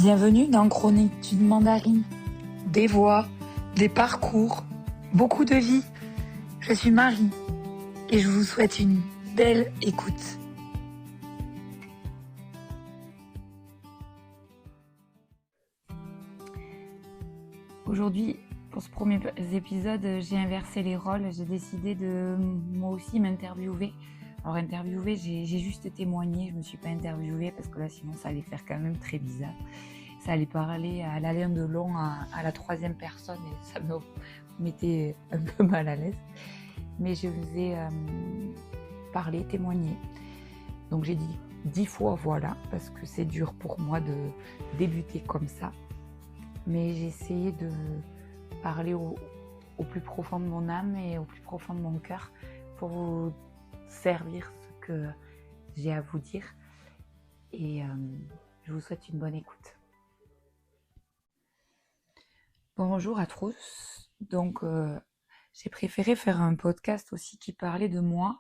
Bienvenue dans Chronique d'une mandarine. Des voix, des parcours, beaucoup de vie. Je suis Marie et je vous souhaite une belle écoute. Aujourd'hui, pour ce premier épisode, j'ai inversé les rôles. J'ai décidé de moi aussi m'interviewer. Alors interviewer, j'ai juste témoigné, je ne me suis pas interviewée parce que là sinon ça allait faire quand même très bizarre. Ça allait parler à l'Alain Delon à la troisième personne et ça me mettait un peu mal à l'aise. Mais je vous ai parlé, témoigné. Donc j'ai dit 10 fois voilà parce que c'est dur pour moi de débuter comme ça. Mais j'ai essayé de parler au plus profond de mon âme et au plus profond de mon cœur pour vous servir ce que j'ai à vous dire. Et je vous souhaite une bonne écoute. Bonjour à tous. Donc j'ai préféré faire un podcast aussi qui parlait de moi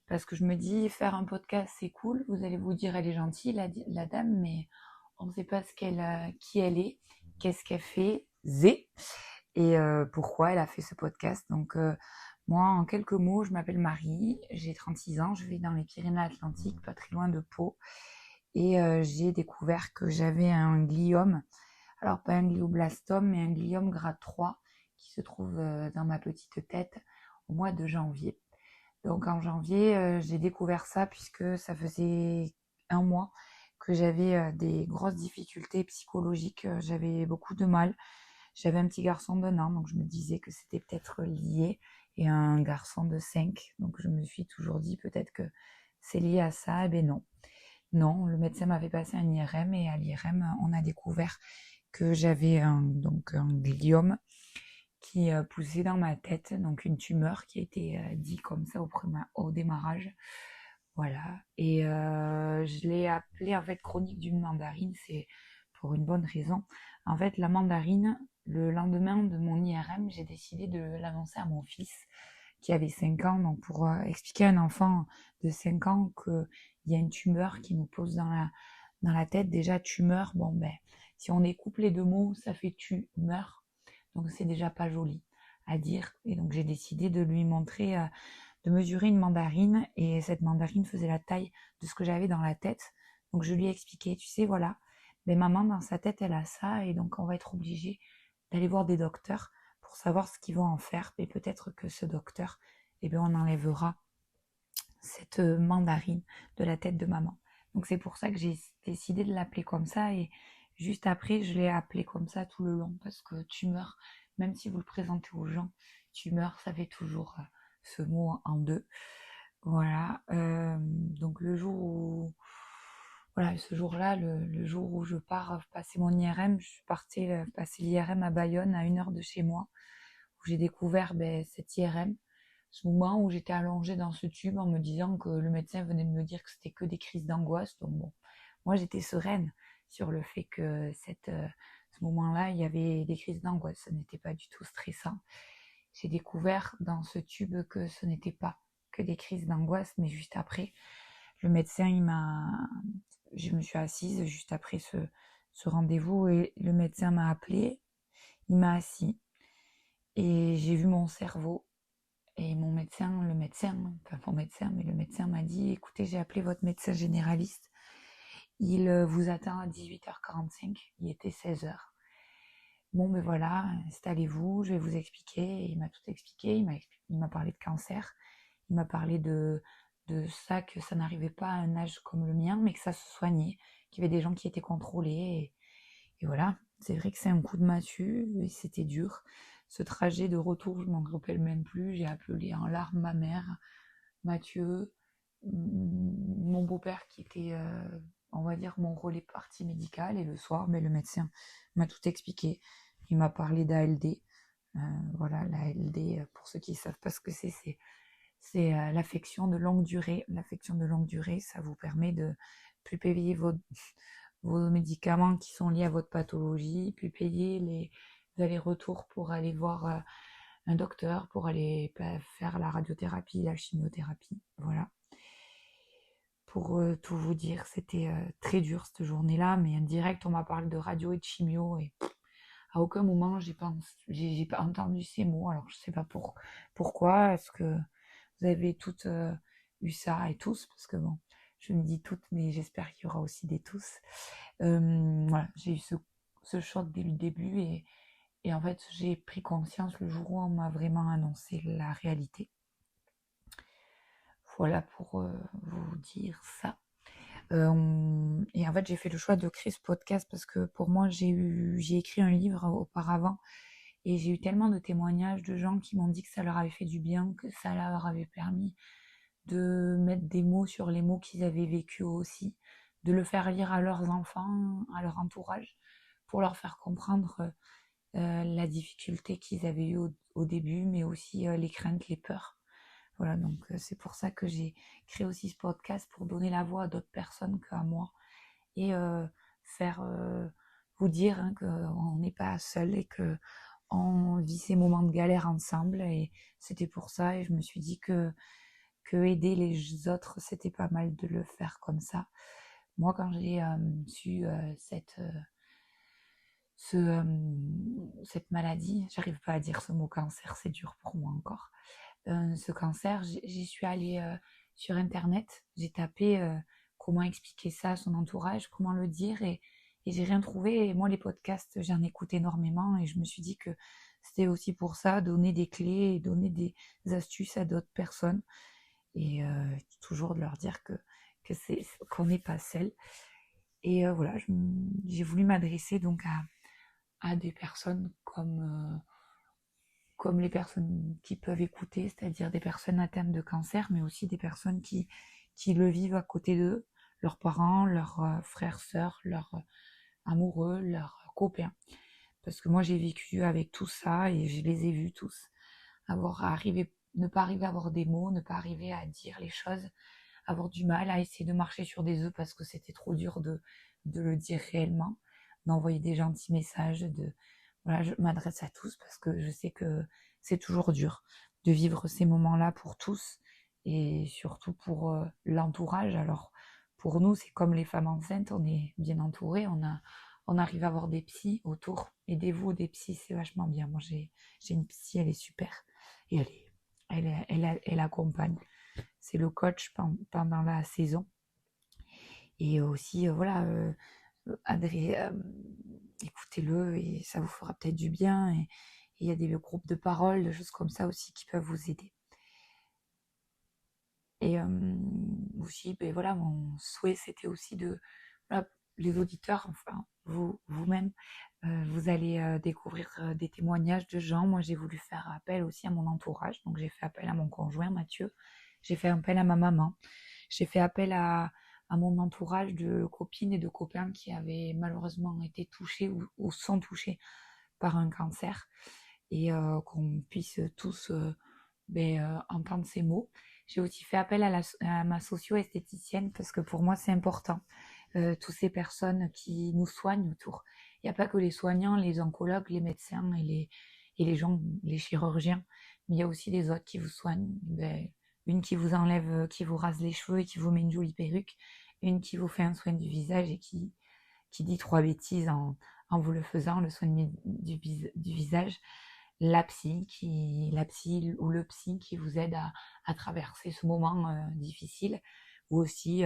parce que je me dis faire un podcast c'est cool. Vous allez vous dire elle est gentille la dame, mais on ne sait pas qui elle est, qu'est-ce qu'elle fait, et pourquoi elle a fait ce podcast. Donc moi, en quelques mots, je m'appelle Marie, j'ai 36 ans, je vis dans les Pyrénées-Atlantiques, pas très loin de Pau, et j'ai découvert que j'avais un gliome, alors pas un glioblastome, mais un gliome grade 3, qui se trouve dans ma petite tête au mois de janvier. Donc en janvier, j'ai découvert ça puisque ça faisait un mois que j'avais des grosses difficultés psychologiques, j'avais beaucoup de mal. J'avais un petit garçon d'1 an, donc je me disais que c'était peut-être lié, et un garçon de 5, donc je me suis toujours dit peut-être que c'est lié à ça. Eh bien non. Non, le médecin m'avait passé un IRM, et à l'IRM, on a découvert que j'avais un gliome qui poussait dans ma tête, donc une tumeur qui a été dit comme ça au démarrage. Voilà, et je l'ai appelé en fait chronique d'une mandarine, c'est pour une bonne raison. En fait, la mandarine, le lendemain de mon IRM, j'ai décidé de l'annoncer à mon fils qui avait 5 ans, donc pour expliquer à un enfant de 5 ans qu'il y a une tumeur qui nous pose dans la tête. Déjà, tumeur, bon ben, si on découpe les deux mots, ça fait tu meurs, donc c'est déjà pas joli à dire. Et donc j'ai décidé de lui montrer, de mesurer une mandarine, et cette mandarine faisait la taille de ce que j'avais dans la tête. Donc je lui ai expliqué, tu sais, voilà, mais maman dans sa tête elle a ça, et donc on va être obligé d'aller voir des docteurs pour savoir ce qu'ils vont en faire, et peut-être que ce docteur, eh bien on enlèvera cette mandarine de la tête de maman. Donc c'est pour ça que j'ai décidé de l'appeler comme ça, et juste après je l'ai appelé comme ça tout le long, parce que tumeur, même si vous le présentez aux gens, tumeur, ça fait toujours ce mot en deux. Voilà, donc le jour où, voilà, ce jour-là, le jour où je pars passer mon IRM, je suis partie passer l'IRM à Bayonne, à 1 heure de chez moi, où j'ai découvert cet IRM, ce moment où j'étais allongée dans ce tube en me disant que le médecin venait de me dire que c'était que des crises d'angoisse. Donc bon, moi j'étais sereine sur le fait que ce moment-là, il y avait des crises d'angoisse, ça n'était pas du tout stressant. J'ai découvert dans ce tube que ce n'était pas que des crises d'angoisse, mais juste après, le médecin, je me suis assise juste après ce rendez-vous, et le médecin m'a appelée, il m'a assis, et j'ai vu mon cerveau. Et mon médecin, le médecin m'a dit, écoutez, j'ai appelé votre médecin généraliste, il vous attend à 18h45, il était 16h. Bon, ben voilà, installez-vous, je vais vous expliquer. Et il m'a tout expliqué, il m'a parlé de cancer, il m'a parlé de ça, que ça n'arrivait pas à un âge comme le mien, mais que ça se soignait, qu'il y avait des gens qui étaient contrôlés, et voilà. C'est vrai que c'est un coup de massue, et c'était dur. Ce trajet de retour, je m'en rappelle même plus. J'ai appelé en larmes ma mère, Mathieu, mon beau-père qui était, on va dire, mon relais partie médicale. Et le soir, mais le médecin m'a tout expliqué. Il m'a parlé d'ALD. Voilà, l'ALD, pour ceux qui ne savent pas ce que c'est l'affection de longue durée. L'affection de longue durée, ça vous permet de plus payer vos médicaments qui sont liés à votre pathologie, puis payer les allers-retours pour aller voir un docteur, pour aller faire la radiothérapie, la chimiothérapie, voilà. pour tout vous dire. C'était très dur cette journée-là, mais en direct, on m'a parlé de radio et de chimio, et à aucun moment j'ai pas entendu ces mots. Alors je sais pas pourquoi. Est-ce que vous avez toutes eu ça, et tous, parce que bon, je me dis toutes, mais j'espère qu'il y aura aussi des tous. Voilà, j'ai eu ce choc dès le début, et en fait j'ai pris conscience le jour où on m'a vraiment annoncé la réalité. Voilà pour vous dire ça. Et en fait, j'ai fait le choix de créer ce podcast parce que pour moi, j'ai écrit un livre auparavant, et j'ai eu tellement de témoignages de gens qui m'ont dit que ça leur avait fait du bien, que ça leur avait permis de mettre des mots sur les mots qu'ils avaient vécus aussi, de le faire lire à leurs enfants, à leur entourage, pour leur faire comprendre la difficulté qu'ils avaient eue au début, mais aussi les craintes, les peurs. Voilà, donc c'est pour ça que j'ai créé aussi ce podcast, pour donner la voix à d'autres personnes qu'à moi, et faire vous dire qu'on n'est pas seul, et que on vit ces moments de galère ensemble. Et c'était pour ça, et je me suis dit que aider les autres, c'était pas mal de le faire comme ça. Moi, quand j'ai su cette maladie, j'arrive pas à dire ce mot cancer, c'est dur pour moi encore. Ce cancer, j'y suis allée sur internet, j'ai tapé comment expliquer ça à son entourage, comment le dire, et j'ai rien trouvé. Et moi, les podcasts, j'en écoute énormément, et je me suis dit que c'était aussi pour ça, donner des clés et donner des astuces à d'autres personnes, et toujours de leur dire qu'on n'est pas seul. Et voilà, j'ai voulu m'adresser donc à des personnes comme les personnes qui peuvent écouter, c'est-à-dire des personnes atteintes de cancer, mais aussi des personnes qui le vivent à côté d'eux, leurs parents, leurs frères, sœurs, leurs amoureux, leurs copains. Parce que moi, j'ai vécu avec tout ça, et je les ai vus tous. Ne pas arriver à avoir des mots, ne pas arriver à dire les choses, avoir du mal à essayer de marcher sur des œufs parce que c'était trop dur de le dire réellement, d'envoyer des gentils messages, voilà, je m'adresse à tous parce que je sais que c'est toujours dur de vivre ces moments-là pour tous, et surtout pour l'entourage. Alors pour nous, c'est comme les femmes enceintes, on est bien entouré, on arrive à avoir des psys autour. Aidez-vous des psys, c'est vachement bien. Moi, j'ai une psy, elle est super, et elle accompagne. C'est le coach pendant la saison. Et aussi, voilà, écoutez-le, et ça vous fera peut-être du bien. Et il y a des groupes de parole, des choses comme ça aussi qui peuvent vous aider. Et aussi, ben voilà, mon souhait, c'était aussi voilà, les auditeurs, enfin, vous-même, vous allez découvrir des témoignages de gens. Moi, j'ai voulu faire appel aussi à mon entourage. Donc, j'ai fait appel à mon conjoint, Mathieu. J'ai fait appel à ma maman. J'ai fait appel à mon entourage de copines et de copains qui avaient malheureusement été touchés ou sont touchés par un cancer, et qu'on puisse tous entendre ces mots. J'ai aussi fait appel à ma socio-esthéticienne parce que pour moi c'est important. Toutes ces personnes qui nous soignent autour. Il n'y a pas que les soignants, les oncologues, les médecins et les gens, les chirurgiens, mais il y a aussi les autres qui vous soignent. Une qui vous enlève, qui vous rase les cheveux et qui vous met une jolie perruque, une qui vous fait un soin du visage et qui dit 3 bêtises en vous le faisant, le soin du visage. La psy ou le psy qui vous aide à traverser ce moment difficile, ou aussi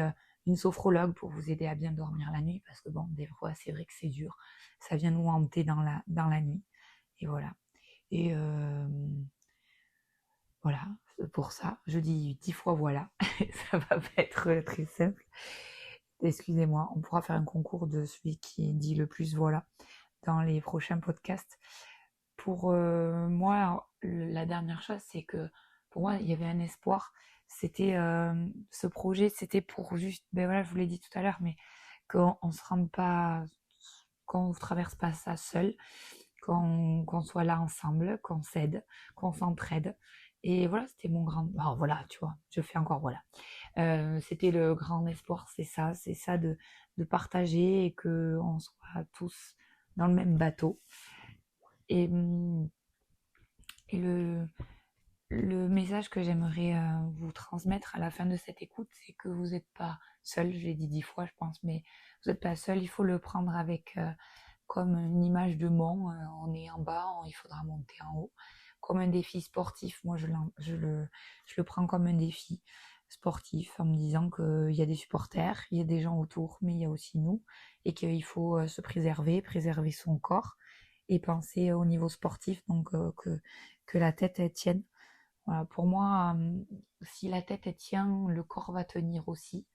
une sophrologue pour vous aider à bien dormir la nuit, parce que bon, des fois c'est vrai que c'est dur, ça vient nous hanter dans la nuit, et voilà. Et voilà, pour ça, je dis 10 fois voilà, ça va pas être très simple. Excusez-moi, on pourra faire un concours de celui qui dit le plus voilà dans les prochains podcasts. Pour moi, la dernière chose, c'est que pour moi, il y avait un espoir. C'était ce projet, c'était pour juste, ben voilà, je vous l'ai dit tout à l'heure, mais qu'on se rende pas, qu'on ne traverse pas ça seul, qu'on soit là ensemble, qu'on s'aide, qu'on s'entraide. Et voilà, c'était mon grand. Oh, voilà, tu vois, je fais encore voilà. C'était le grand espoir, c'est ça de partager, et que on soit tous dans le même bateau. Et, et le message que j'aimerais vous transmettre à la fin de cette écoute, c'est que vous n'êtes pas seul, je l'ai dit 10 fois je pense, mais vous n'êtes pas seul, il faut le prendre avec comme une image de mont, on est en bas, il faudra monter en haut, comme un défi sportif. Moi je le prends comme un défi sportif en me disant qu'il y a des supporters, il y a des gens autour, mais il y a aussi nous, et qu'il faut se préserver son corps, et penser au niveau sportif, donc que la tête elle tienne. Voilà, pour moi, si la tête elle tient, le corps va tenir aussi.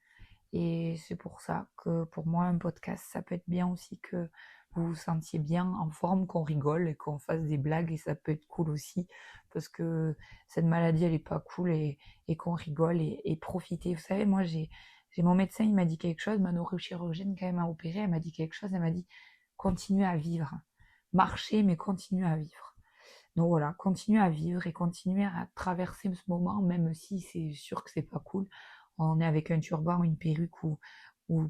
Et c'est pour ça que pour moi, un podcast, ça peut être bien aussi que vous vous sentiez bien en forme, qu'on rigole et qu'on fasse des blagues, et ça peut être cool aussi, parce que cette maladie, elle est pas cool, et qu'on rigole et profiter. Vous savez, moi, j'ai mon médecin, il m'a dit quelque chose, ma neurochirurgienne, quand même, a opéré, elle m'a dit quelque chose, elle m'a dit, continuez à vivre. Marchez, mais continuez à vivre. Donc voilà, continuez à vivre et continuez à traverser ce moment, même si c'est sûr que c'est pas cool. On est avec un turban, une perruque, ou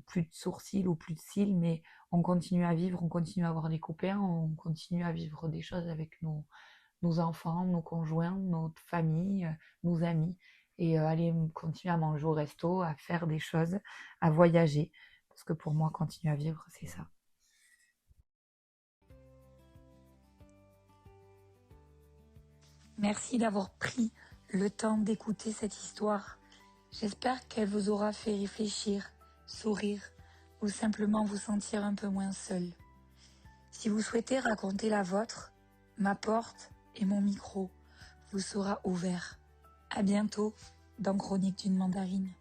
plus de sourcils ou plus de cils, mais on continue à vivre, on continue à avoir des copains, on continue à vivre des choses avec nos enfants, nos conjoints, notre famille, nos amis, et aller continuer à manger au resto, à faire des choses, à voyager, parce que pour moi, continuer à vivre, c'est ça. Merci d'avoir pris le temps d'écouter cette histoire. J'espère qu'elle vous aura fait réfléchir, sourire, ou simplement vous sentir un peu moins seul. Si vous souhaitez raconter la vôtre, ma porte et mon micro vous sera ouvert. À bientôt dans Chronique d'une mandarine.